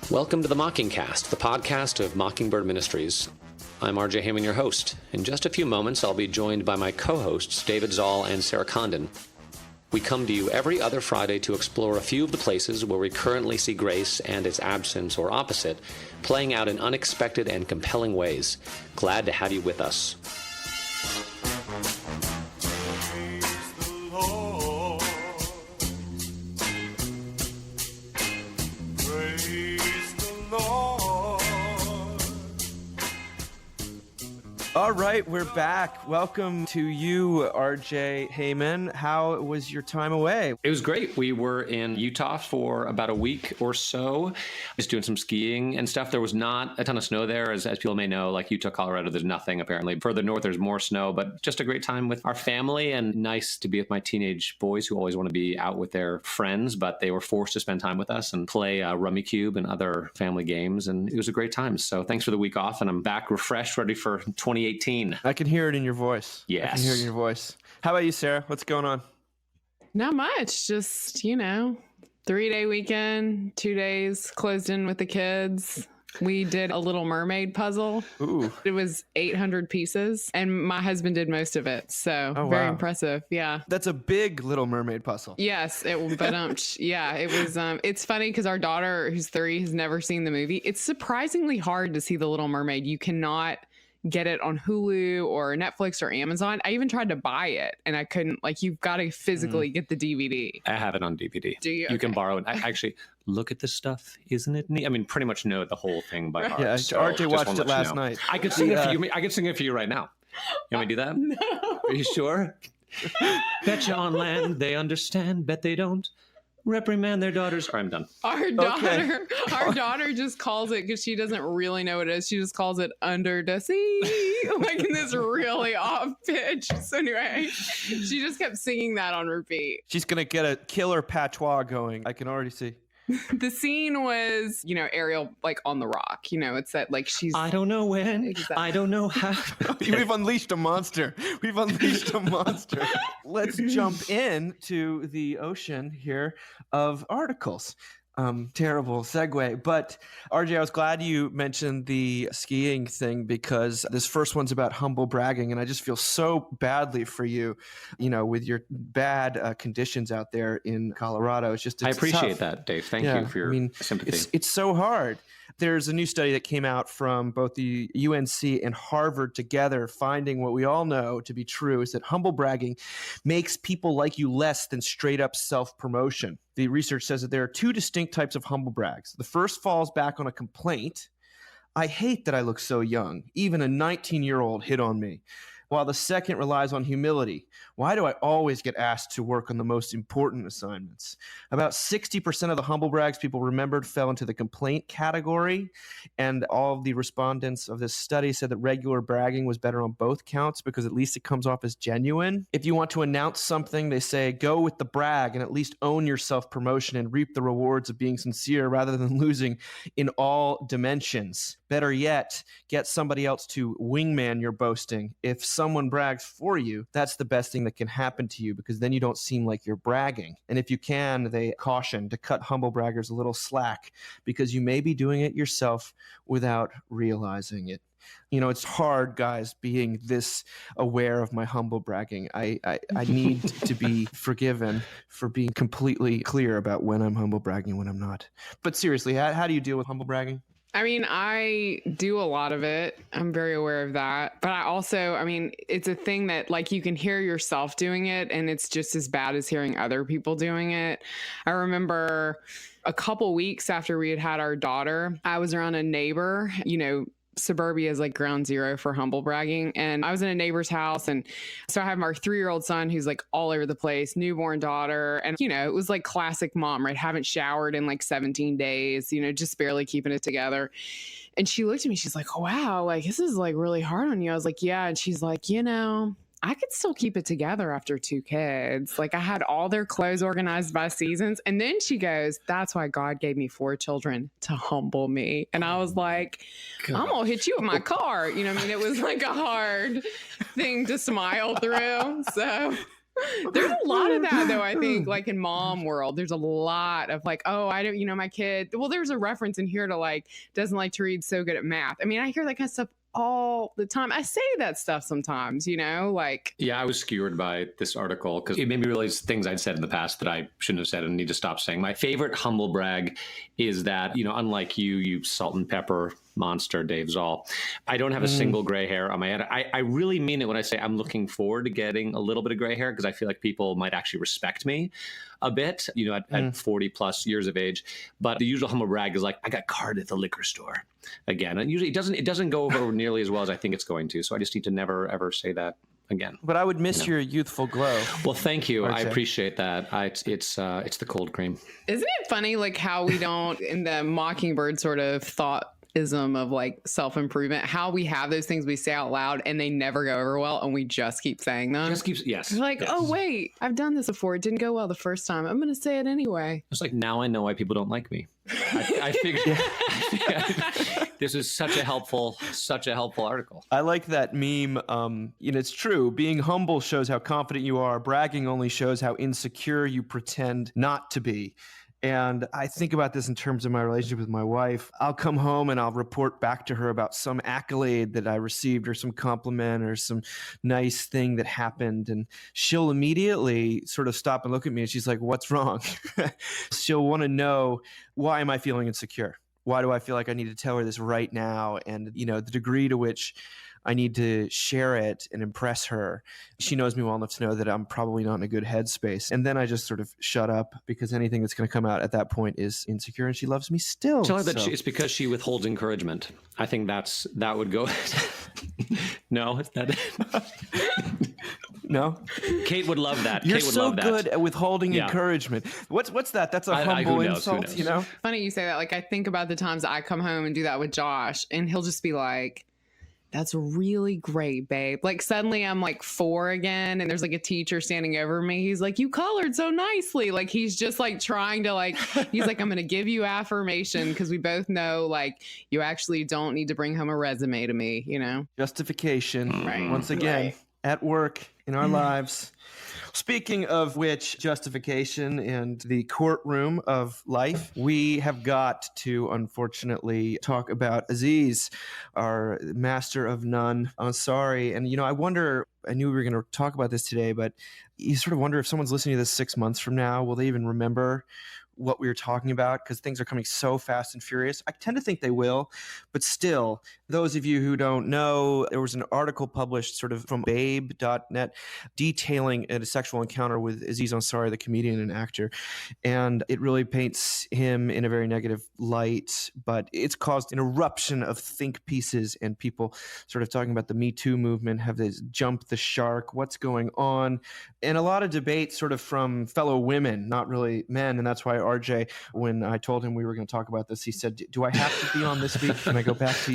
Welcome to the Mockingcast, the podcast of Mockingbird Ministries. I'm RJ Heyman, your host. In just a few moments, I'll be joined by my co-hosts, David Zoll and Sarah Condon. We come to you every other Friday to explore a few of the places where we currently see grace and its absence or opposite playing out in unexpected and compelling ways. Glad to have you with us. All right, we're back. Welcome to you, RJ Heyman. How was your time away? It was great. We were in Utah for about a week or so, just doing some skiing and stuff. There was not a ton of snow there, as people may know. Like Utah, Colorado, there's nothing apparently. Further north, there's more snow, but just a great time with our family and nice to be with my teenage boys who always want to be out with their friends, but they were forced to spend time with us and play Rummy Cube and other family games, and it was a great time. So thanks for the week off, and I'm back refreshed, ready for 2018. I can hear it in your voice. Yes. I can hear it in your voice. How about you, Sarah? What's going on? Not much. Just, 3-day weekend, 2 days closed in with the kids. We did a Little Mermaid puzzle. Ooh. It was 800 pieces, and my husband did most of it. So very impressive. Yeah. That's a big Little Mermaid puzzle. Yes. It was. It's funny because our daughter, who's 3, has never seen the movie. It's surprisingly hard to see the Little Mermaid. You cannot get it on Hulu or Netflix or Amazon. I even tried to buy it and I couldn't. Like, you've got to physically get the DVD. I have it on DVD. Do you? You can borrow it. I actually look at this stuff. Isn't it neat? I mean, pretty much know the whole thing by heart. Yeah, so RJ watched it last night. I could sing it for you. I could sing it for you right now. You want me to do that? No. Are you sure? Bet you on land they understand. Bet they don't. Reprimand their daughters. I'm done. Our daughter just calls it, because she doesn't really know what it is. She just calls it Under the Sea, like in this really off pitch. So anyway, she just kept singing that on repeat. She's going to get a killer patois going. I can already see. The scene was, Ariel like on the rock. It's that like she's. I don't know when. Exactly. I don't know how. We've unleashed a monster. Let's jump into the ocean here of articles. Terrible segue. But RJ, I was glad you mentioned the skiing thing, because this first one's about humble bragging. And I just feel so badly for you, with your bad conditions out there in Colorado. I appreciate tough. That, Dave. Thank you for your sympathy. It's so hard. There's a new study that came out from both the UNC and Harvard together, finding what we all know to be true is that humble bragging makes people like you less than straight up self-promotion. The research says that there are 2 distinct types of humble brags. The first falls back on a complaint. I hate that I look so young. Even a 19-year-old hit on me. While the second relies on humility. Why do I always get asked to work on the most important assignments? About 60% of the humble brags people remembered fell into the complaint category, and all of the respondents of this study said that regular bragging was better on both counts because at least it comes off as genuine. If you want to announce something, they say go with the brag and at least own your self-promotion and reap the rewards of being sincere rather than losing in all dimensions. Better yet, get somebody else to wingman your boasting. If someone brags for you, that's the best thing that can happen to you, because then you don't seem like you're bragging. And if you can, they caution to cut humble braggers a little slack, because you may be doing it yourself without realizing it. It's hard, guys, being this aware of my humble bragging. I need to be forgiven for being completely clear about when I'm humble bragging and when I'm not. But seriously, how do you deal with humble bragging? I mean, I do a lot of it. I'm very aware of that. But I also, it's a thing that like you can hear yourself doing it and it's just as bad as hearing other people doing it. I remember a couple weeks after we had our daughter, I was around a neighbor, suburbia is like ground zero for humble bragging. And I was in a neighbor's house. And so I have our 3-year-old son who's like all over the place, newborn daughter. And, it was like classic mom, right? Haven't showered in like 17 days, just barely keeping it together. And she looked at me, she's like, oh, wow, like this is like really hard on you. I was like, yeah. And she's like, I could still keep it together after 2 kids. Like I had all their clothes organized by seasons. And then she goes, that's why God gave me 4 children to humble me. And I was like, I'm going to hit you with my car. It was like a hard thing to smile through. So There's a lot of that, though, I think, like in mom world, there's a lot of like, oh, I don't, my kid. Well, there's a reference in here to like, doesn't like to read, so good at math. I mean, I hear that kind of stuff all the time. I say that stuff sometimes, like. Yeah, I was skewered by this article because it made me realize things I'd said in the past that I shouldn't have said and need to stop saying. My favorite humble brag is that, unlike you salt and pepper monster, Dave Zoll, I don't have a single gray hair on my head. I really mean it when I say I'm looking forward to getting a little bit of gray hair because I feel like people might actually respect me a bit, at 40 plus years of age. But the usual humble brag is like, I got carded at the liquor store again. And usually it doesn't go over nearly as well as I think it's going to. So I just need to never, ever say that again. But I would miss your youthful glow. Well, thank you. RJ. I appreciate that. It's the cold cream. Isn't it funny, like how we don't, in the Mockingbird sort of thoughtism of like self-improvement, how we have those things we say out loud and they never go over well and we just keep saying them. Yes. We're like, yes. Oh, wait, I've done this before. It didn't go well the first time. I'm going to say it anyway. It's like, now I know why people don't like me. I figured this is such a helpful article. I like that meme. It's true. Being humble shows how confident you are. Bragging only shows how insecure you pretend not to be. And I think about this in terms of my relationship with my wife. I'll come home and I'll report back to her about some accolade that I received or some compliment or some nice thing that happened. And she'll immediately sort of stop and look at me and she's like, what's wrong? She'll want to know, why am I feeling insecure? Why do I feel like I need to tell her this right now? And, the degree to which I need to share it and impress her. She knows me well enough to know that I'm probably not in a good headspace. And then I just sort of shut up because anything that's going to come out at that point is insecure, and she loves me still. Tell her that it's because she withholds encouragement. I think that would go. No, is that it? No? Kate would love that. You're Kate would so love that. good at withholding encouragement. What's that? That's a humble insult, Funny you say that. Like, I think about the times I come home and do that with Josh, and he'll just be like, that's really great, babe. Like, suddenly I'm like 4 again, and there's like a teacher standing over me. He's like, you colored so nicely. Like, he's just like trying to he's like, I'm going to give you affirmation because we both know like you actually don't need to bring home a resume to me, Justification. Right. Once again, Right. At work, in our lives. Speaking of which, justification and the courtroom of life, we have got to, unfortunately, talk about Aziz, our master of none, Ansari. And, I wonder, I knew we were going to talk about this today, but you sort of wonder if someone's listening to this 6 months from now, will they even remember what we were talking about? Because things are coming so fast and furious. I tend to think they will, but still, those of you who don't know, there was an article published sort of from babe.net detailing a sexual encounter with Aziz Ansari, the comedian and actor. And it really paints him in a very negative light, but it's caused an eruption of think pieces and people sort of talking about the Me Too movement, have they jumped the shark, what's going on? And a lot of debate sort of from fellow women, not really men. And that's why RJ, when I told him we were going to talk about this, he said, do I have to be on this week? Can I go back to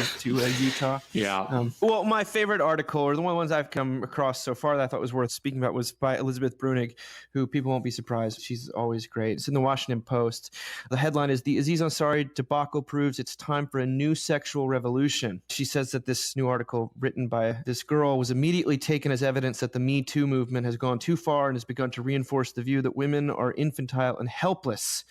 Utah? Yeah. Well, my favorite article, or the ones I've come across so far that I thought was worth speaking about, was by Elizabeth Brunig, who people won't be surprised. She's always great. It's in the Washington Post. The headline is, "The Aziz Ansari debacle proves it's time for a new sexual revolution." She says that this new article written by this girl was immediately taken as evidence that the Me Too movement has gone too far and has begun to reinforce the view that women are infantile and helpless.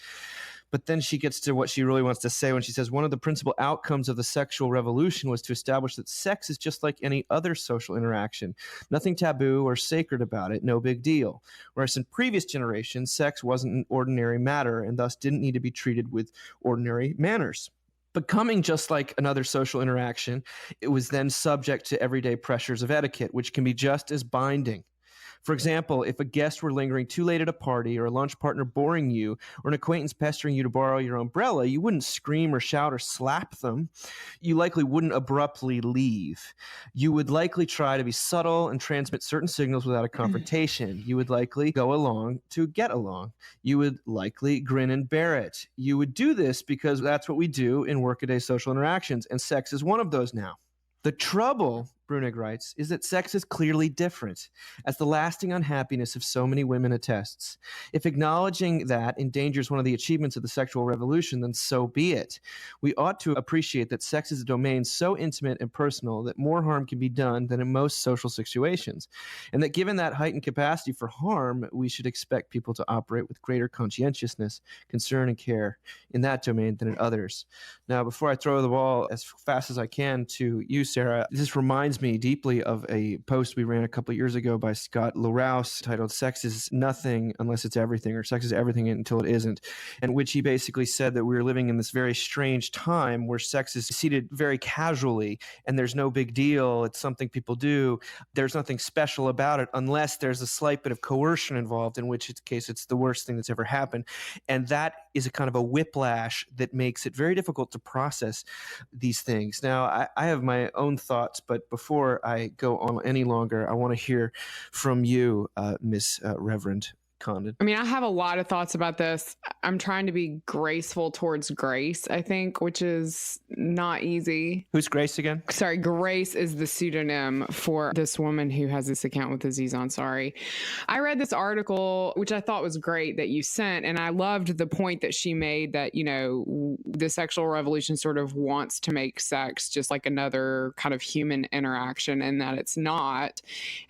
But then she gets to what she really wants to say when she says, one of the principal outcomes of the sexual revolution was to establish that sex is just like any other social interaction. Nothing taboo or sacred about it, no big deal. Whereas in previous generations, sex wasn't an ordinary matter and thus didn't need to be treated with ordinary manners. Becoming just like another social interaction, it was then subject to everyday pressures of etiquette, which can be just as binding. For example, if a guest were lingering too late at a party, or a lunch partner boring you, or an acquaintance pestering you to borrow your umbrella, you wouldn't scream or shout or slap them. You likely wouldn't abruptly leave. You would likely try to be subtle and transmit certain signals without a confrontation. You would likely go along to get along. You would likely grin and bear it. You would do this because that's what we do in workaday social interactions, and sex is one of those now. The trouble, Brunig writes, is that sex is clearly different, as the lasting unhappiness of so many women attests. If acknowledging that endangers one of the achievements of the sexual revolution, then so be it. We ought to appreciate that sex is a domain so intimate and personal that more harm can be done than in most social situations, and that given that heightened capacity for harm, we should expect people to operate with greater conscientiousness, concern, and care in that domain than in others. Now, before I throw the ball as fast as I can to you, Sarah, this reminds me deeply of a post we ran a couple of years ago by Scott LaRouse titled Sex is Nothing Unless It's Everything, or Sex is Everything Until It Isn't, in which he basically said that we were living in this very strange time where sex is seated very casually and there's no big deal. It's something people do. There's nothing special about it unless there's a slight bit of coercion involved, in which case it's the worst thing that's ever happened. And that is a kind of a whiplash that makes it very difficult to process these things. Now, I have my own thoughts, but before I go on any longer, I want to hear from you, Miss Reverend Condon. I mean, I have a lot of thoughts about this. I'm trying to be graceful towards Grace, I think, which is not easy. Who's Grace again? Sorry, Grace is the pseudonym for this woman who has this account with Aziz Ansari. I read this article, which I thought was great, that you sent, and I loved the point that she made that, you know, the sexual revolution sort of wants to make sex just like another kind of human interaction, and that it's not.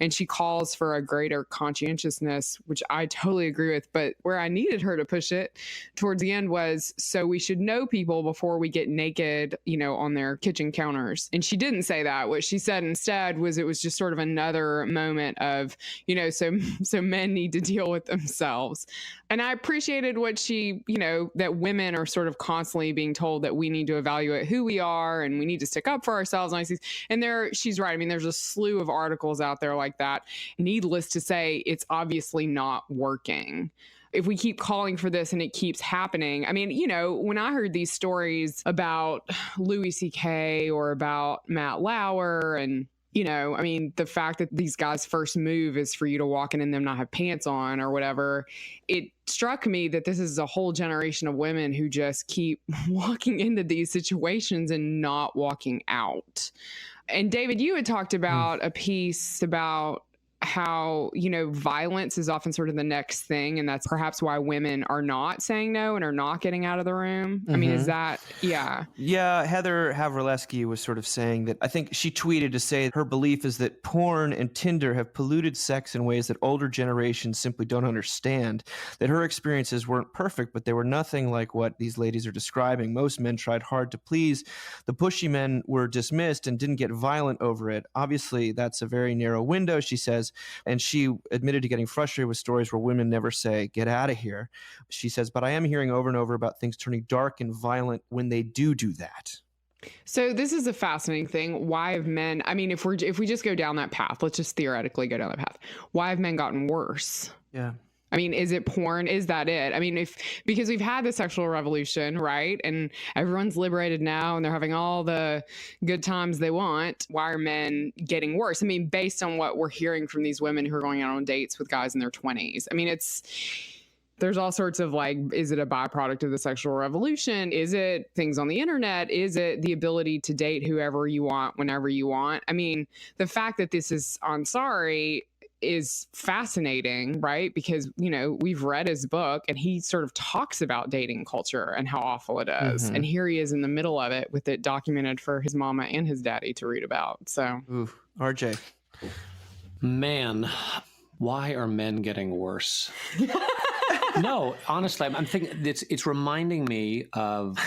And she calls for a greater conscientiousness, which I totally agree with. But where I needed her to push it towards the end was, so we should know people before we get naked, you know, on their kitchen counters. And she didn't say that. What she said instead was it was just sort of another moment of, you know, so men need to deal with themselves. And I appreciated what she, you know, that women are sort of constantly being told that we need to evaluate who we are and we need to stick up for ourselves. And she's right. I mean, there's a slew of articles out there like that. Needless to say, it's obviously not working. If we keep calling for this and it keeps happening, I mean, you know, when I heard these stories about Louis C.K. or about Matt Lauer and, you know, I mean, the fact that these guys' first move is for you to walk in and them not have pants on or whatever, it struck me that this is a whole generation of women who just keep walking into these situations and not walking out. And David, you had talked about a piece about how, you know, violence is often sort of the next thing. And that's perhaps why women are not saying no and are not getting out of the room. I mean, is that, yeah. Yeah, Heather Havrilesky was sort of saying that, I think she tweeted to say her belief is that porn and Tinder have polluted sex in ways that older generations simply don't understand, that her experiences weren't perfect, but they were nothing like what these ladies are describing. Most men tried hard to please. The pushy men were dismissed and didn't get violent over it. Obviously, that's a very narrow window, she says. And she admitted to getting frustrated with stories where women never say, get out of here. She says, but I am hearing over and over about things turning dark and violent when they do that. So this is a fascinating thing. Why have men, I mean, if we just go down that path, let's just theoretically go down that path. Why have men gotten worse? Yeah. I mean, is it porn? Is that it? I mean, because we've had the sexual revolution, right? And everyone's liberated now and they're having all the good times they want. Why are men getting worse? I mean, based on what we're hearing from these women who are going out on dates with guys in their 20s. I mean, there's all sorts of like, is it a byproduct of the sexual revolution? Is it things on the internet? Is it the ability to date whoever you want, whenever you want? I mean, the fact that this is Ansari is fascinating, right? Because, you know, we've read his book and he sort of talks about dating culture and how awful it is. And here he is in the middle of it with it documented for his mama and his daddy to read about. So, RJ. Man, why are men getting worse? No, honestly, I'm thinking it's reminding me of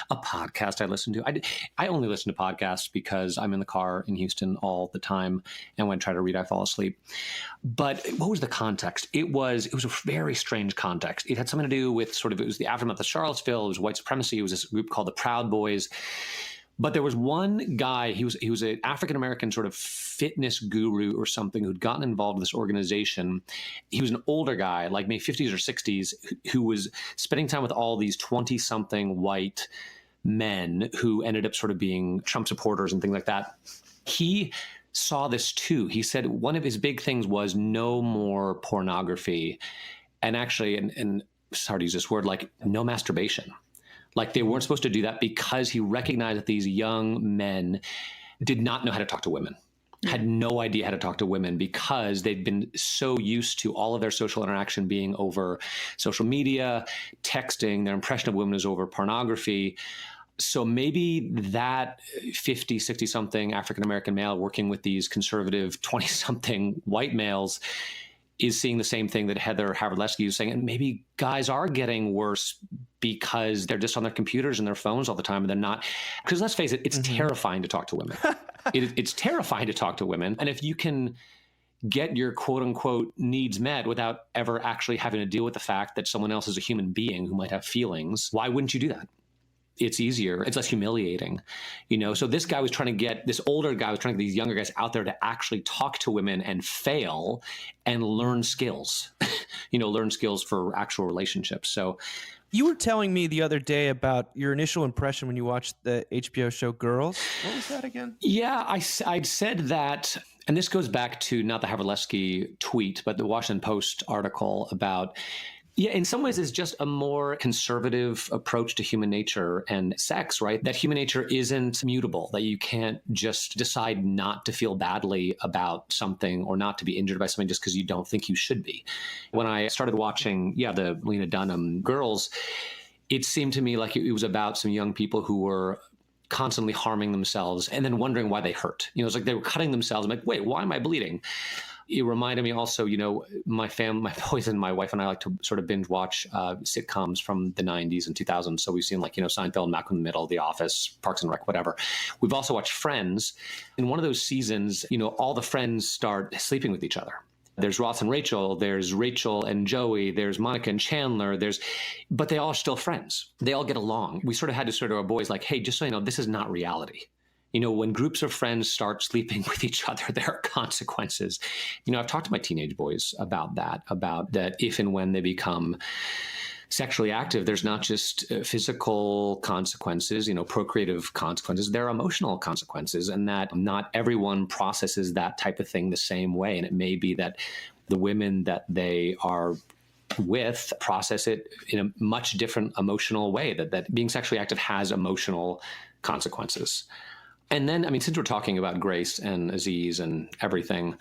a podcast I listen to. I only listen to podcasts because I'm in the car in Houston all the time, and when I try to read, I fall asleep. But what was the context? It was a very strange context. It had something to do with it was the aftermath of Charlottesville. It was white supremacy. It was this group called the Proud Boys. But there was one guy, he was an African-American sort of fitness guru or something who'd gotten involved with this organization. He was an older guy, like maybe 50s or 60s, who was spending time with all these 20-something white men who ended up sort of being Trump supporters and things like that. He saw this too. He said one of his big things was no more pornography. And actually, and sorry to use this word, like no masturbation. Like they weren't supposed to do that because he recognized that these young men did not know how to talk to women. had no idea how to talk to women because they'd been so used to all of their social interaction being over social media, texting. Their impression of women is over pornography. So maybe that 50, 60-something African-American male working with these conservative 20-something white males is seeing the same thing that Heather Havrilesky is saying. And maybe guys are getting worse because they're just on their computers and their phones all the time, and they're not. Because let's face it, it's terrifying to talk to women. It's terrifying to talk to women. And if you can get your quote unquote needs met without ever actually having to deal with the fact that someone else is a human being who might have feelings, why wouldn't you do that? It's easier. It's less humiliating, So this older guy was trying to get these younger guys out there to actually talk to women and fail and learn skills, learn skills for actual relationships. So you were telling me the other day about your initial impression when you watched the HBO show Girls. What was that again? Yeah, I'd said that, and this goes back to not the Havrilesky tweet, but the Washington Post article about, in some ways it's just a more conservative approach to human nature and sex, right? That human nature isn't mutable, that you can't just decide not to feel badly about something or not to be injured by something just because you don't think you should be. When I started watching, the Lena Dunham Girls, it seemed to me like it was about some young people who were constantly harming themselves and then wondering why they hurt. It's like they were cutting themselves. I'm like, wait, why am I bleeding? It reminded me also, my boys and my wife and I like to sort of binge watch sitcoms from the 90s and 2000s. So we've seen Seinfeld, Malcolm in the Middle, The Office, Parks and Rec, whatever. We've also watched Friends. In one of those seasons, all the friends start sleeping with each other. There's Ross and Rachel, there's Rachel and Joey, there's Monica and Chandler, but they all are still friends. They all get along. We sort of had to sort of our boys like, hey, just so you know, this is not reality. When groups of friends start sleeping with each other, there are consequences. I've talked to my teenage boys about that if and when they become sexually active, there's not just physical consequences, procreative consequences, there are emotional consequences, and that not everyone processes that type of thing the same way. And it may be that the women that they are with process it in a much different emotional way, that being sexually active has emotional consequences. And then, since we're talking about Grace and Aziz and everything,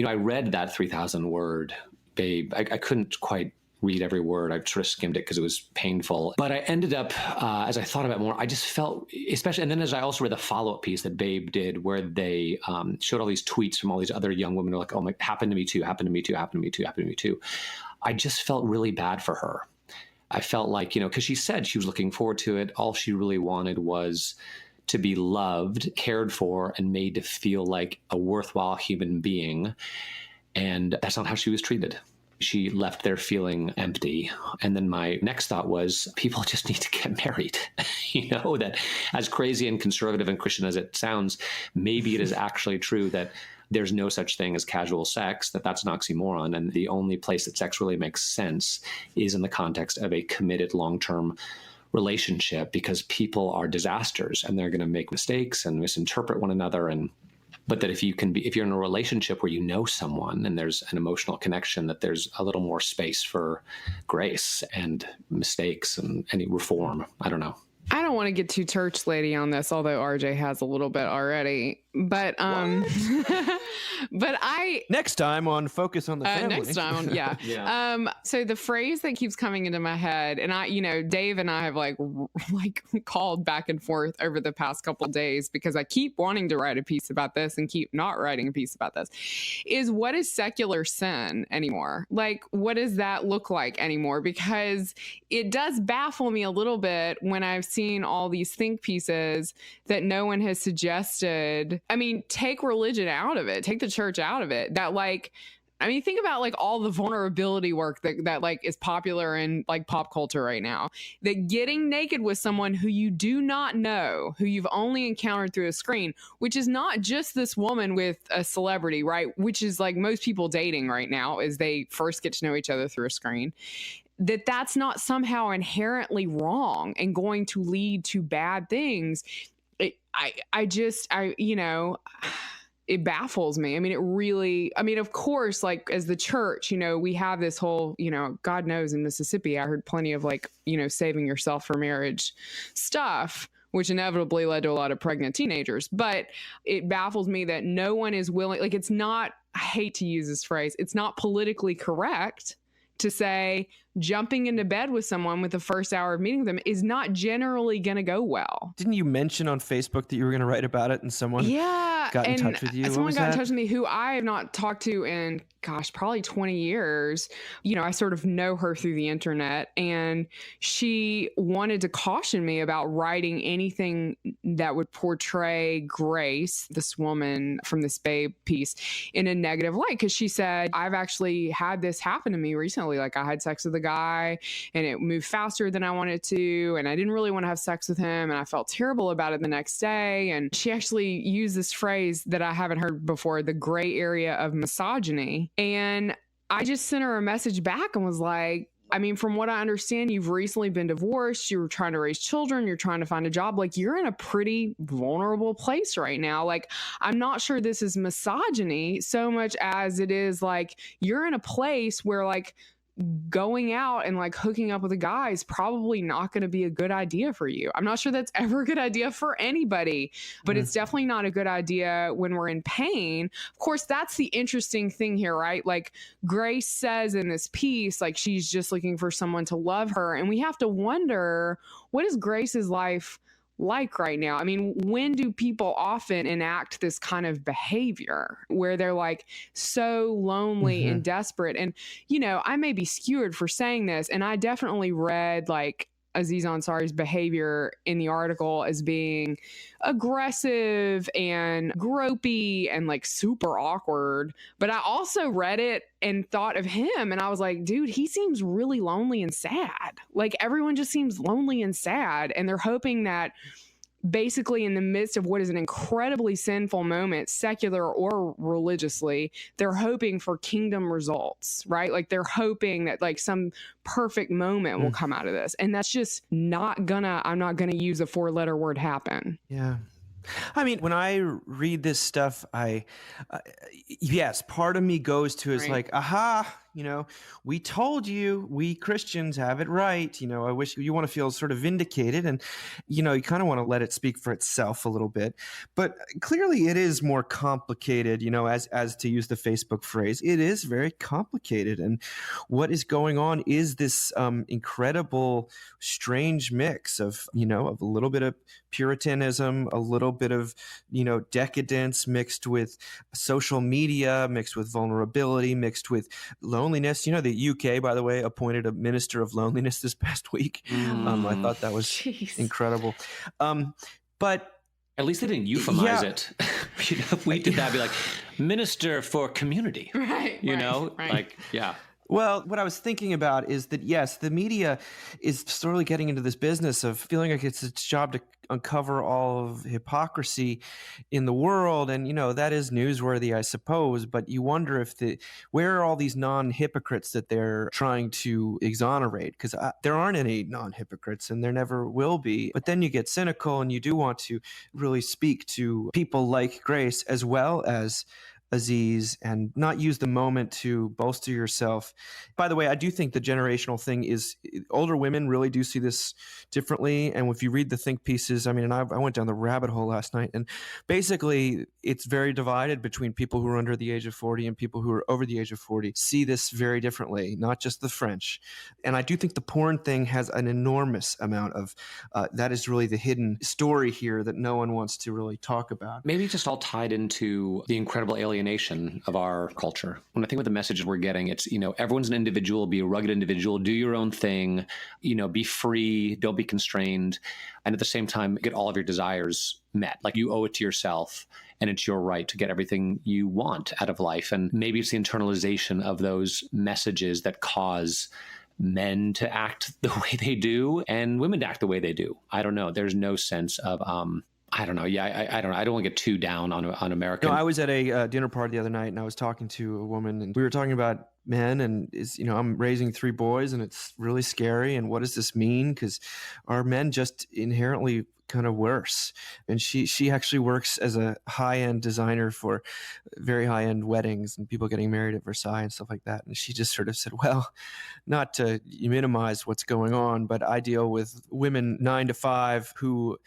I read that 3,000 word Babe. I couldn't quite read every word. I sort of skimmed it because it was painful. But I ended up, as I thought about it more, I just felt, especially, and then as I also read the follow-up piece that Babe did, where they showed all these tweets from all these other young women who were like, oh my, happened to me too, happened to me too, happened to me too, happened to me too. I just felt really bad for her. I felt like, because she said she was looking forward to it. All she really wanted was to be loved, cared for, and made to feel like a worthwhile human being. And that's not how she was treated. She left there feeling empty. And then my next thought was, people just need to get married. That as crazy and conservative and Christian as it sounds, maybe it is actually true that there's no such thing as casual sex, that's an oxymoron. And the only place that sex really makes sense is in the context of a committed long-term relationship, because people are disasters and they're going to make mistakes and misinterpret one another. But that if you're in a relationship where you know someone and there's an emotional connection, that there's a little more space for grace and mistakes and any reform. I don't know. I don't want to get too church lady on this, although RJ has a little bit already. But but next time on Focus on the Family. Next time on, yeah. Yeah. So the phrase that keeps coming into my head, and Dave and I have like called back and forth over the past couple of days because I keep wanting to write a piece about this and keep not writing a piece about this, is what is secular sin anymore? Like, what does that look like anymore? Because it does baffle me a little bit when I've seen all these think pieces that no one has suggested. Take religion out of it, take the church out of it. Think about all the vulnerability work that is popular in pop culture right now. That getting naked with someone who you do not know, who you've only encountered through a screen, which is not just this woman with a celebrity, right? Which is most people dating right now, is they first get to know each other through a screen. That's not somehow inherently wrong and going to lead to bad things. It baffles me. It really, of course, as the church, we have this whole, God knows in Mississippi, I heard plenty of saving yourself for marriage stuff, which inevitably led to a lot of pregnant teenagers. But it baffles me that no one is willing, like, it's not, I hate to use this phrase, it's not politically correct to say jumping into bed with someone with the first hour of meeting them is not generally going to go well. Didn't you mention on Facebook that you were going to write about it and someone got in touch with you? Someone got in touch with me who I have not talked to in, probably 20 years. You know, I sort of know her through the internet, and she wanted to caution me about writing anything that would portray Grace, this woman from this Babe piece, in a negative light. Because she said, I've actually had this happen to me recently. Like, I had sex with a guy and it moved faster than I wanted to, and I didn't really want to have sex with him, and I felt terrible about it the next day. And she actually used this phrase that I haven't heard before, the gray area of misogyny. And I just sent her a message back and was like, I mean, from what I understand, you've recently been divorced, you were trying to raise children, you're trying to find a job. Like, you're in a pretty vulnerable place right now. Like, I'm not sure this is misogyny so much as it is like, you're in a place where, like, going out and like hooking up with a guy is probably not going to be a good idea for you. I'm not sure that's ever a good idea for anybody, but it's definitely not a good idea when we're in pain. Of course, that's the interesting thing here, right? Like, Grace says in this piece, like, she's just looking for someone to love her. And we have to wonder, what is Grace's life like right now? I mean, when do people often enact this kind of behavior where they're like so lonely and desperate? And, you know, I may be skewered for saying this, and I definitely read like Aziz Ansari's behavior in the article as being aggressive and gropey and like super awkward. But I also read it and thought of him, and I was like, dude, he seems really lonely and sad. Like, everyone just seems lonely and sad, and they're hoping that basically in the midst of what is an incredibly sinful moment, secular or religiously, they're hoping for kingdom results, right? Like, they're hoping that like some perfect moment will come out of this. And that's just not gonna, I'm not gonna use a 4-letter word, happen. Yeah. I mean, when I read this stuff, yes, part of me goes to is like, aha, you know, we told you, we Christians have it right. You know, I wish you want to feel sort of vindicated, and, you know, you kind of want to let it speak for itself a little bit. But clearly it is more complicated, you know, as to use the Facebook phrase, it is very complicated. And what is going on is this incredible, strange mix of, you know, of a little bit of Puritanism, a little bit of, you know, decadence mixed with social media, mixed with vulnerability, mixed with loneliness. You know, the UK, by the way, appointed a minister of loneliness this past week. I thought that was incredible. But at least they didn't euphemize it. You know, if we did that, be like, minister for community. Right. You know, like, yeah. Well, what I was thinking about is that, yes, the media is slowly getting into this business of feeling like it's its job to uncover all of hypocrisy in the world. And, you know, that is newsworthy, I suppose. But you wonder if where are all these non-hypocrites that they're trying to exonerate? Because there aren't any non-hypocrites, and there never will be. But then you get cynical, and you do want to really speak to people like Grace as well as Aziz, and not use the moment to bolster yourself. By the way, I do think the generational thing is, older women really do see this differently. And if you read the think pieces, I mean, and I went down the rabbit hole last night, and basically it's very divided between people who are under the age of 40 and people who are over the age of 40 see this very differently, not just the French. And I do think the porn thing has an enormous amount of, that is really the hidden story here that no one wants to really talk about. Maybe it's just all tied into the incredible alienation of our culture. When I think about the messages we're getting, it's, you know, everyone's an individual, be a rugged individual, do your own thing, you know, be free, don't be constrained. And at the same time, get all of your desires met. Like, you owe it to yourself, and it's your right to get everything you want out of life. And maybe it's the internalization of those messages that cause men to act the way they do and women to act the way they do. I don't know. There's no sense of, I don't know. Yeah, I don't know. I don't want to get too down on American. No, I was at a dinner party the other night, and I was talking to a woman, and we were talking about men, and you know, I'm raising 3 boys, and it's really scary. And what does this mean? Because are men just inherently kind of worse? And she actually works as a high-end designer for very high-end weddings and people getting married at Versailles and stuff like that. And she just sort of said, well, not to minimize what's going on, but I deal with women 9 to 5 who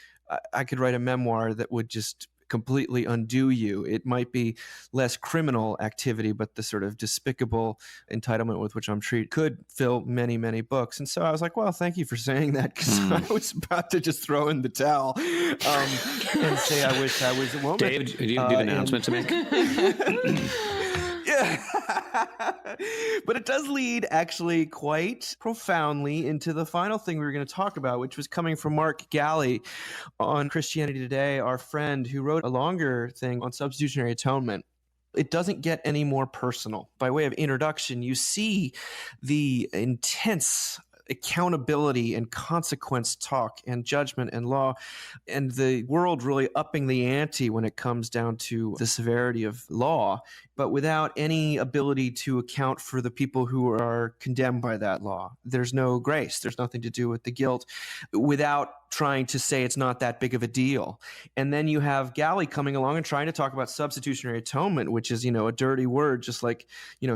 I could write a memoir that would just completely undo you. It might be less criminal activity, but the sort of despicable entitlement with which I'm treated could fill many, many books. And so I was like, well, thank you for saying that, because I was about to just throw in the towel and say I wish I was a woman. Dave, do you have an announcement to make? Yeah. But it does lead actually quite profoundly into the final thing we were going to talk about, which was coming from Mark Galli on Christianity Today, our friend who wrote a longer thing on substitutionary atonement. It doesn't get any more personal. By way of introduction, you see the intense accountability and consequence talk and judgment and law, and the world really upping the ante when it comes down to the severity of law, but without any ability to account for the people who are condemned by that law. There's no grace. There's nothing to do with the guilt, without trying to say it's not that big of a deal. And then you have Galli coming along and trying to talk about substitutionary atonement, which is, a dirty word, just like,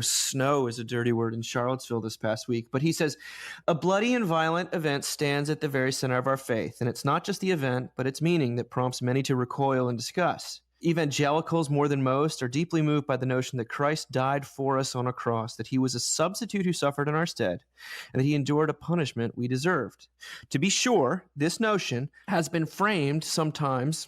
snow is a dirty word in Charlottesville this past week. But he says, a bloody and violent event stands at the very center of our faith. And it's not just the event, but its meaning that prompts many to recoil and discuss. Evangelicals, more than most, are deeply moved by the notion that Christ died for us on a cross, that he was a substitute who suffered in our stead, and that he endured a punishment we deserved. To be sure, this notion has been framed sometimes,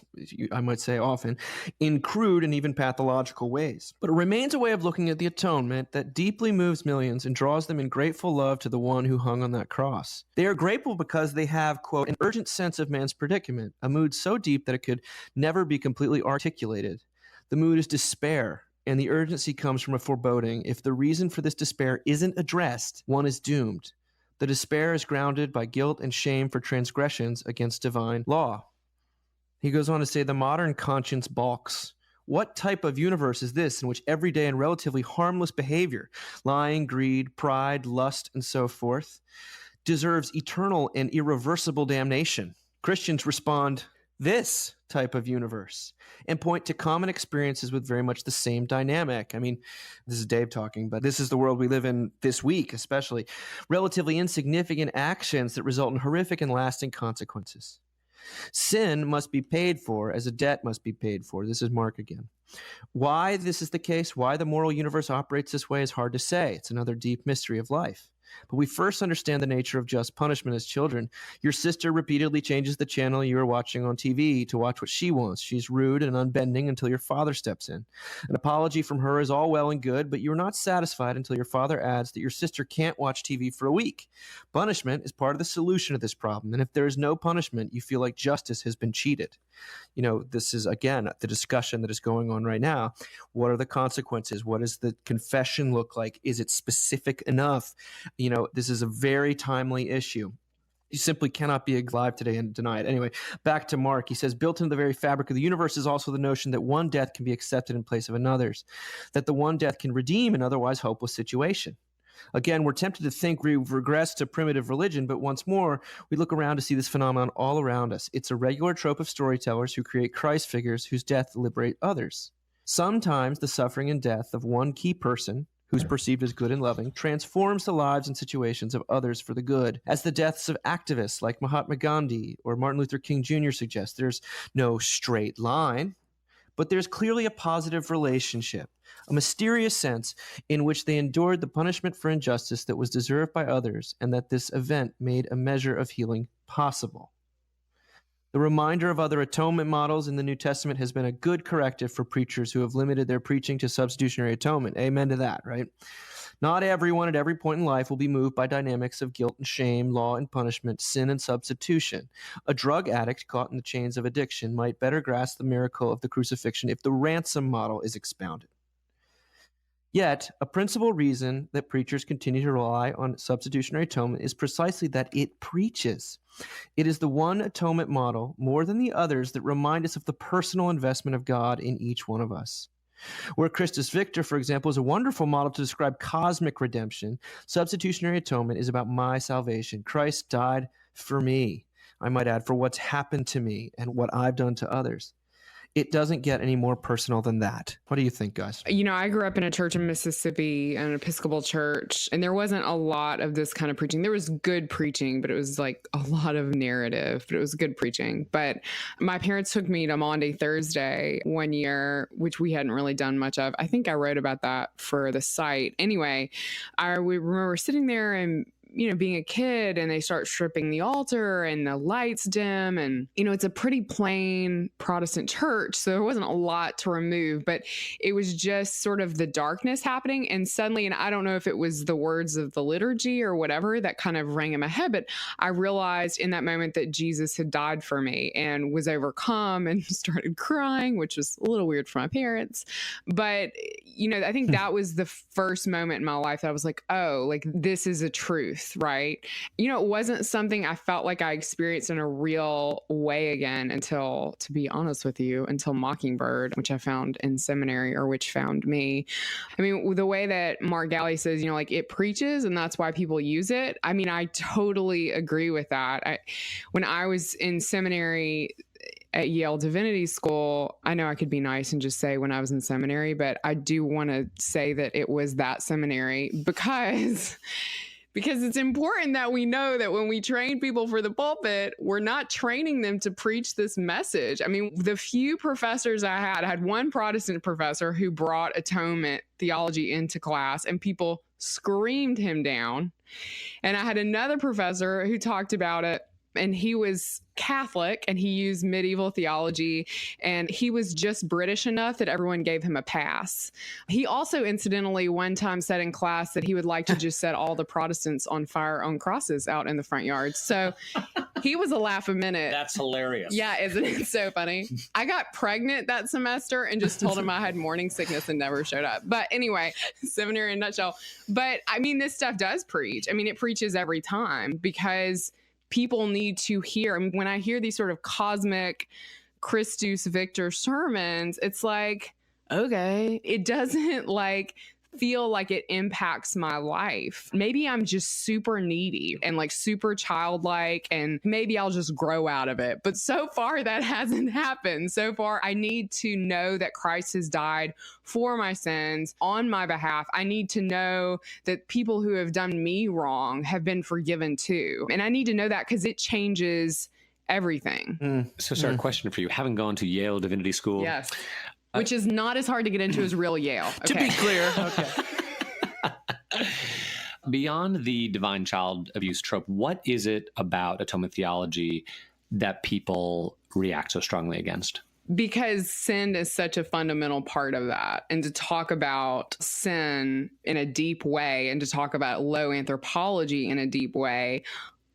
I might say often, in crude and even pathological ways. But it remains a way of looking at the atonement that deeply moves millions and draws them in grateful love to the one who hung on that cross. They are grateful because they have, quote, an urgent sense of man's predicament, a mood so deep that it could never be completely articulated. The mood is despair, and the urgency comes from a foreboding. If the reason for this despair isn't addressed, one is doomed. The despair is grounded by guilt and shame for transgressions against divine law. He goes on to say, the modern conscience balks. What type of universe is this in which everyday and relatively harmless behavior, lying, greed, pride, lust, and so forth, deserves eternal and irreversible damnation? Christians respond, this type of universe, and point to common experiences with very much the same dynamic. I mean, this is Dave talking, but this is the world we live in this week, especially. Relatively insignificant actions that result in horrific and lasting consequences. Sin must be paid for as a debt must be paid for. This is Mark again. Why this is the case, why the moral universe operates this way is hard to say. It's another deep mystery of life. But we first understand the nature of just punishment as children. Your sister repeatedly changes the channel you are watching on TV to watch what she wants. She's rude and unbending until your father steps in. An apology from her is all well and good, but you're not satisfied until your father adds that your sister can't watch TV for a week. Punishment is part of the solution to this problem, and if there is no punishment, you feel like justice has been cheated. This is, again, the discussion that is going on right now. What are the consequences? What does the confession look like? Is it specific enough? This is a very timely issue. You simply cannot be alive today and deny it. Anyway, back to Mark. He says, built into the very fabric of the universe is also the notion that one death can be accepted in place of another's, that the one death can redeem an otherwise hopeless situation. Again, we're tempted to think we've regressed to primitive religion, but once more, we look around to see this phenomenon all around us. It's a regular trope of storytellers who create Christ figures whose death liberate others. Sometimes the suffering and death of one key person, who's perceived as good and loving, transforms the lives and situations of others for the good. As the deaths of activists like Mahatma Gandhi or Martin Luther King Jr. suggest, there's no straight line, but there's clearly a positive relationship, a mysterious sense in which they endured the punishment for injustice that was deserved by others, and that this event made a measure of healing possible. The reminder of other atonement models in the New Testament has been a good corrective for preachers who have limited their preaching to substitutionary atonement. Amen to that, right? Not everyone at every point in life will be moved by dynamics of guilt and shame, law and punishment, sin and substitution. A drug addict caught in the chains of addiction might better grasp the miracle of the crucifixion if the ransom model is expounded. Yet, a principal reason that preachers continue to rely on substitutionary atonement is precisely that it preaches. It is the one atonement model, more than the others, that remind us of the personal investment of God in each one of us. Where Christus Victor, for example, is a wonderful model to describe cosmic redemption, substitutionary atonement is about my salvation. Christ died for me, I might add, for what's happened to me and what I've done to others. It doesn't get any more personal than that. What do you think, guys? You know, I grew up in a church in Mississippi, an Episcopal church, and there wasn't a lot of this kind of preaching. There was good preaching, but it was like a lot of narrative, but it was good preaching. But my parents took me to Maundy Thursday one year, which we hadn't really done much of. I think I wrote about that for the site. Anyway, we remember sitting there and being a kid, and they start stripping the altar and the lights dim. And, it's a pretty plain Protestant church. So there wasn't a lot to remove, but it was just sort of the darkness happening. And suddenly, and I don't know if it was the words of the liturgy or whatever that kind of rang in my head, but I realized in that moment that Jesus had died for me and was overcome and started crying, which was a little weird for my parents. But, I think that was the first moment in my life that I was like, oh, like this is a truth, right? It wasn't something I felt like I experienced in a real way again until, to be honest with you, until Mockingbird, which I found in seminary, or which found me. I mean, the way that Mark Galley says, like it preaches and that's why people use it. I mean, I totally agree with that. When I was in seminary at Yale Divinity School, I know I could be nice and just say when I was in seminary, but I do want to say that it was that seminary because it's important that we know that when we train people for the pulpit, we're not training them to preach this message. I mean, the few professors I had one Protestant professor who brought atonement theology into class, and people screamed him down. And I had another professor who talked about it, and he was Catholic and he used medieval theology, and he was just British enough that everyone gave him a pass. He also incidentally one time said in class that he would like to just set all the Protestants on fire on crosses out in the front yard. So he was a laugh a minute. That's hilarious. Yeah, isn't it so funny? I got pregnant that semester and just told him I had morning sickness and never showed up. But anyway, seminary in a nutshell. But I mean, this stuff does preach. I mean, it preaches every time because people need to hear. I mean, when I hear these sort of cosmic Christus Victor sermons, it's like, okay, it doesn't like feel like it impacts my life. Maybe I'm just super needy and like super childlike, and maybe I'll just grow out of it. But so far that hasn't happened. So far, I need to know that Christ has died for my sins on my behalf. I need to know that people who have done me wrong have been forgiven too. And I need to know that because it changes everything. So, Sarah, question for you. Having gone to Yale Divinity School. Yes. Which is not as hard to get into as real Yale. Okay. To be clear. Okay. Beyond the divine child abuse trope, what is it about atonement theology that people react so strongly against? Because sin is such a fundamental part of that. And to talk about sin in a deep way and to talk about low anthropology in a deep way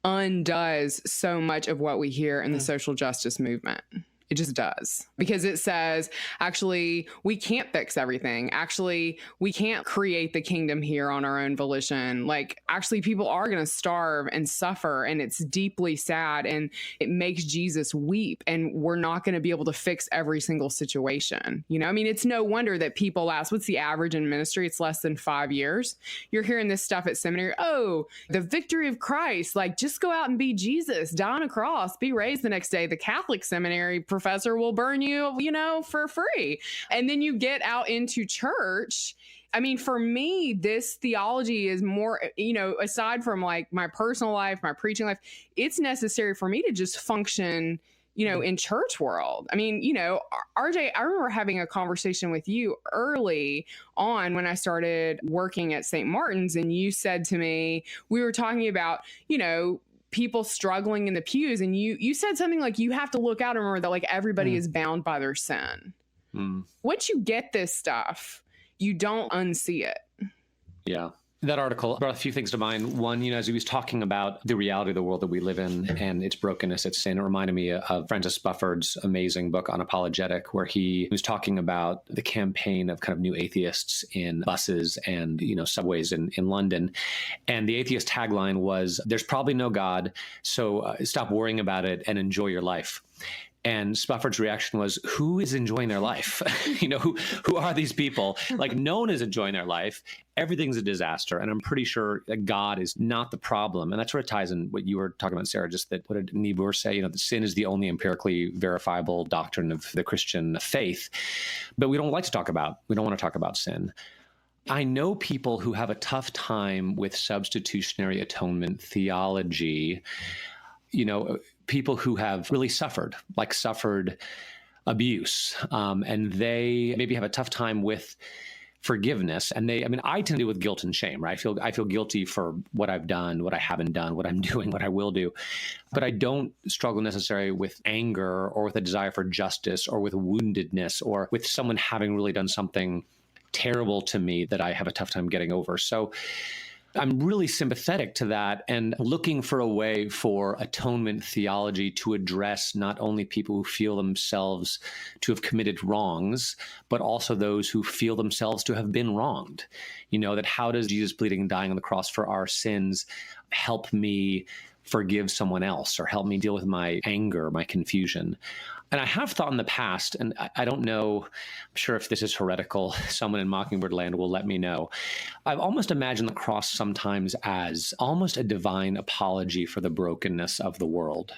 undoes so much of what we hear in the social justice movement. It just does. Because it says, actually, we can't fix everything. Actually, we can't create the kingdom here on our own volition. Like, actually, people are going to starve and suffer, and it's deeply sad, and it makes Jesus weep, and we're not going to be able to fix every single situation. I mean, it's no wonder that people last, what's the average in ministry? It's less than 5 years. You're hearing this stuff at seminary. Oh, the victory of Christ. Like, just go out and be Jesus, die on a cross, be raised the next day. The Catholic seminary professor will burn you, for free. And then you get out into church. I mean, for me, this theology is more, aside from like my personal life, my preaching life, it's necessary for me to just function, in church world. I mean, RJ, I remember having a conversation with you early on when I started working at St. Martin's, and you said to me, we were talking about, people struggling in the pews, and you said something like, you have to look out and remember that like everybody is bound by their sin. Once you get this stuff, you don't unsee it. Yeah. That article brought a few things to mind. One, as he was talking about the reality of the world that we live in and its brokenness, its sin, it reminded me of Francis Bufford's amazing book on apologetic, where he was talking about the campaign of kind of new atheists in buses and, subways in London. And the atheist tagline was, "There's probably no God, so stop worrying about it and enjoy your life." And Spofford's reaction was, who is enjoying their life? Who are these people? Like, no one is enjoying their life. Everything's a disaster. And I'm pretty sure that God is not the problem. And that's where it ties in what you were talking about, Sarah, just that, what did Niebuhr say? That sin is the only empirically verifiable doctrine of the Christian faith. But we don't want to talk about sin. I know people who have a tough time with substitutionary atonement theology, people who have really suffered abuse, and they maybe have a tough time with forgiveness. And I tend to do with guilt and shame, right? I feel guilty for what I've done, what I haven't done, what I'm doing, what I will do. But I don't struggle necessarily with anger or with a desire for justice or with woundedness or with someone having really done something terrible to me that I have a tough time getting over. So I'm really sympathetic to that and looking for a way for atonement theology to address not only people who feel themselves to have committed wrongs, but also those who feel themselves to have been wronged. That how does Jesus bleeding and dying on the cross for our sins help me forgive someone else or help me deal with my anger, my confusion? And I have thought in the past, and I don't know, I'm sure if this is heretical, someone in Mockingbird land will let me know. I've almost imagined the cross sometimes as almost a divine apology for the brokenness of the world.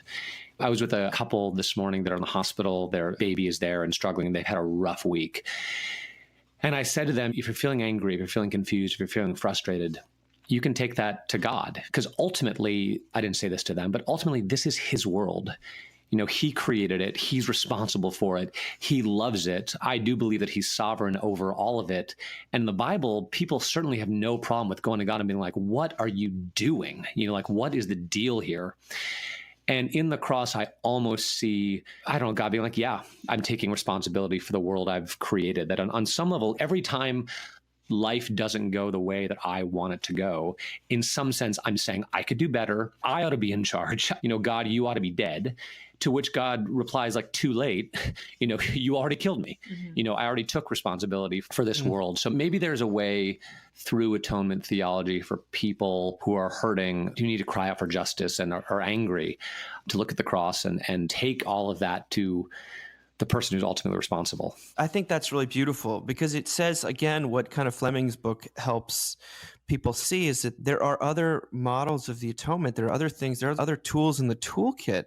I was with a couple this morning that are in the hospital. Their baby is there and struggling, and they've had a rough week. And I said to them, if you're feeling angry, if you're feeling confused, if you're feeling frustrated, you can take that to God. Because ultimately, I didn't say this to them, but ultimately, this is his world. He created it. He's responsible for it. He loves it. I do believe that he's sovereign over all of it. And in the Bible, people certainly have no problem with going to God and being like, what are you doing? What is the deal here? And in the cross, I almost see, God being like, yeah, I'm taking responsibility for the world I've created. That on some level, every time life doesn't go the way that I want it to go, in some sense, I'm saying I could do better. I ought to be in charge. God, you ought to be dead. To which God replies, like, too late, you already killed me. Mm-hmm. I already took responsibility for this world. So maybe there's a way through atonement theology for people who are hurting, who need to cry out for justice and are angry, to look at the cross and take all of that to the person who's ultimately responsible. I think that's really beautiful because it says, again, what kind of Fleming's book helps people see is that there are other models of the atonement. There are other things, there are other tools in the toolkit.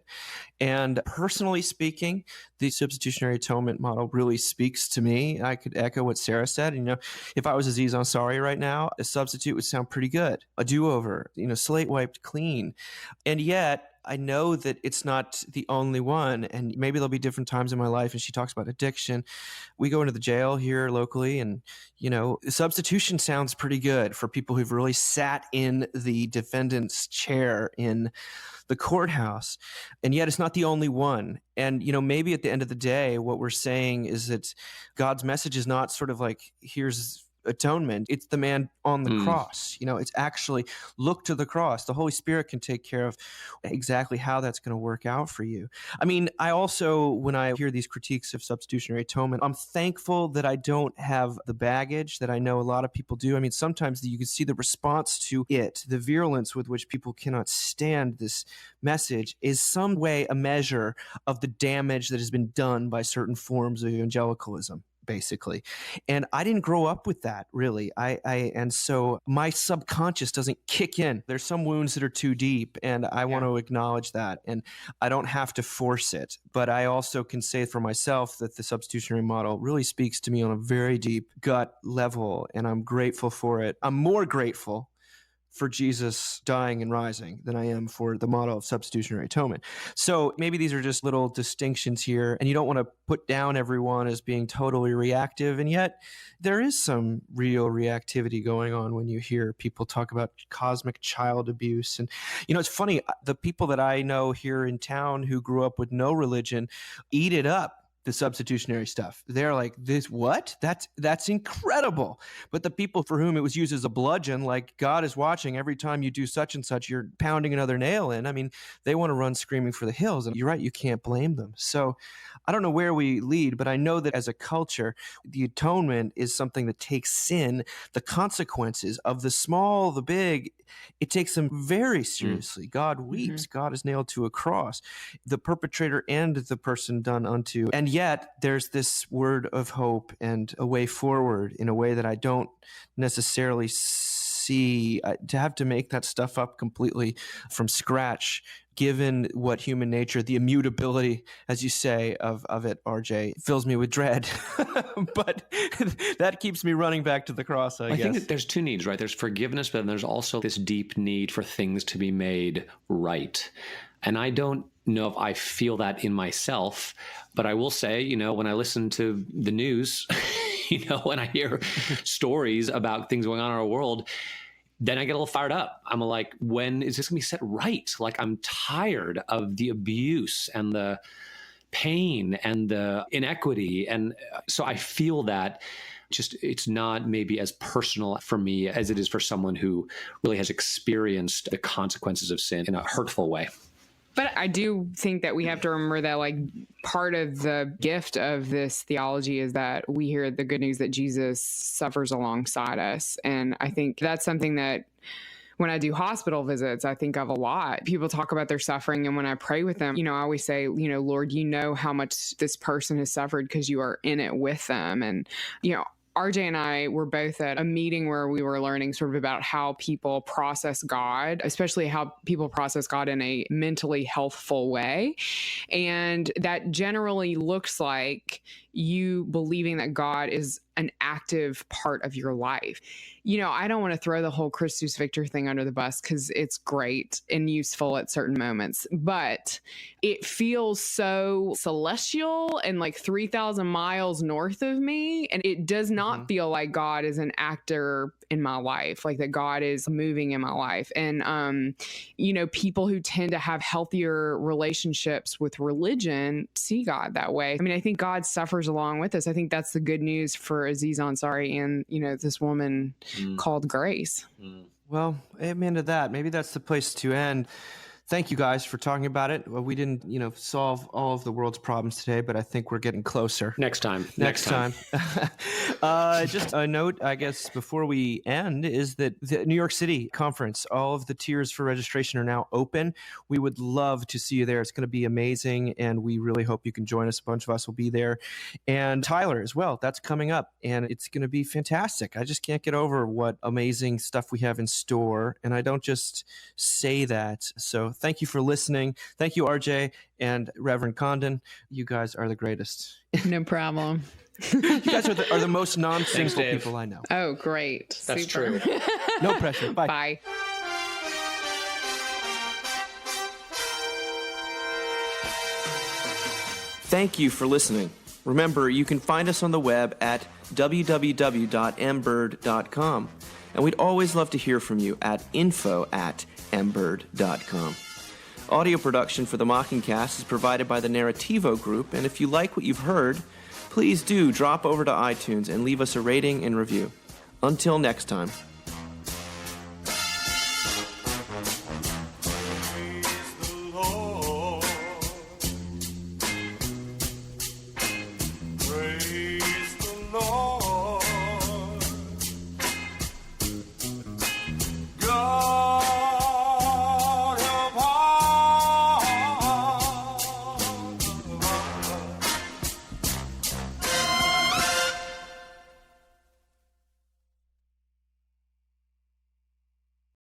And personally speaking, the substitutionary atonement model really speaks to me. I could echo what Sarah said. If I was Aziz Ansari right now, a substitute would sound pretty good. A do-over, slate wiped clean. And yet, I know that it's not the only one, and maybe there'll be different times in my life. And she talks about addiction. We go into the jail here locally, and substitution sounds pretty good for people who've really sat in the defendant's chair in the courthouse. And yet it's not the only one. And, maybe at the end of the day, what we're saying is that God's message is not sort of like, here's atonement. It's the man on the cross. It's actually look to the cross. The Holy Spirit can take care of exactly how that's going to work out for you. I also, when I hear these critiques of substitutionary atonement, I'm thankful that I don't have the baggage that I know a lot of people do. Sometimes you can see the response to it, the virulence with which people cannot stand this message is some way a measure of the damage that has been done by certain forms of evangelicalism, basically. And I didn't grow up with that, really. And so my subconscious doesn't kick in. There's some wounds that are too deep, and I want to acknowledge that. And I don't have to force it. But I also can say for myself that the substitutionary model really speaks to me on a very deep gut level, and I'm grateful for it. I'm more grateful for Jesus dying and rising than I am for the model of substitutionary atonement. So maybe these are just little distinctions here, and you don't want to put down everyone as being totally reactive, and yet there is some real reactivity going on when you hear people talk about cosmic child abuse. And, it's funny, the people that I know here in town who grew up with no religion eat it up, the substitutionary stuff. They're like, this, what? That's incredible. But the people for whom it was used as a bludgeon, like God is watching every time you do such and such, you're pounding another nail in. They want to run screaming for the hills. And you're right, you can't blame them. So I don't know where we lead, but I know that as a culture, the atonement is something that takes sin, the consequences of the small, the big, it takes them very seriously. God weeps. God is nailed to a cross. The perpetrator and the person done unto. And yet there's this word of hope and a way forward in a way that I don't necessarily see. To have to make that stuff up completely from scratch, given what human nature, the immutability, as you say, of it, RJ, fills me with dread. But that keeps me running back to the cross, I guess. think that there's two needs, right? There's forgiveness, but then there's also this deep need for things to be made right. And I don't know if I feel that in myself, but I will say, when I listen to the news, when I hear stories about things going on in our world, then I get a little fired up. I'm like, when is this going to be set right? Like, I'm tired of the abuse and the pain and the inequity. And so I feel that it's not maybe as personal for me as it is for someone who really has experienced the consequences of sin in a hurtful way. But I do think that we have to remember that, like, part of the gift of this theology is that we hear the good news that Jesus suffers alongside us. And I think that's something that when I do hospital visits, I think of a lot. People talk about their suffering. And when I pray with them, I always say, Lord, you know how much this person has suffered because you are in it with them. And, RJ and I were both at a meeting where we were learning sort of about how people process God, especially how people process God in a mentally healthful way. And that generally looks like you believing that God is an active part of your life. I don't want to throw the whole Christus Victor thing under the bus because it's great and useful at certain moments, but it feels so celestial and like 3,000 miles north of me. And it does not feel like God is an actor in my life, like that God is moving in my life. And, people who tend to have healthier relationships with religion see God that way. I mean, I think God suffers along with us. I think that's the good news for Aziz Ansari and, this woman called Grace. Well, amen to that. Maybe that's the place to end. Thank you guys for talking about it. Well, we didn't, solve all of the world's problems today, but I think we're getting closer. Next time. Just a note, I guess, before we end, is that the New York City conference, all of the tiers for registration are now open. We would love to see you there. It's going to be amazing, and we really hope you can join us. A bunch of us will be there. And Tyler as well. That's coming up, and it's going to be fantastic. I just can't get over what amazing stuff we have in store, and I don't just say that. So thank you for listening. Thank you, RJ and Reverend Condon. You guys are the greatest. No problem. You guys are the most non-sinful people I know. Oh, great. That's Super. true. No pressure. Bye. Bye. Thank you for listening. Remember, you can find us on the web at www.mbird.com. And we'd always love to hear from you at info@mbird.com. Audio production for the Mockingcast is provided by the Narrativo Group, and if you like what you've heard, please do drop over to iTunes and leave us a rating and review. Until next time.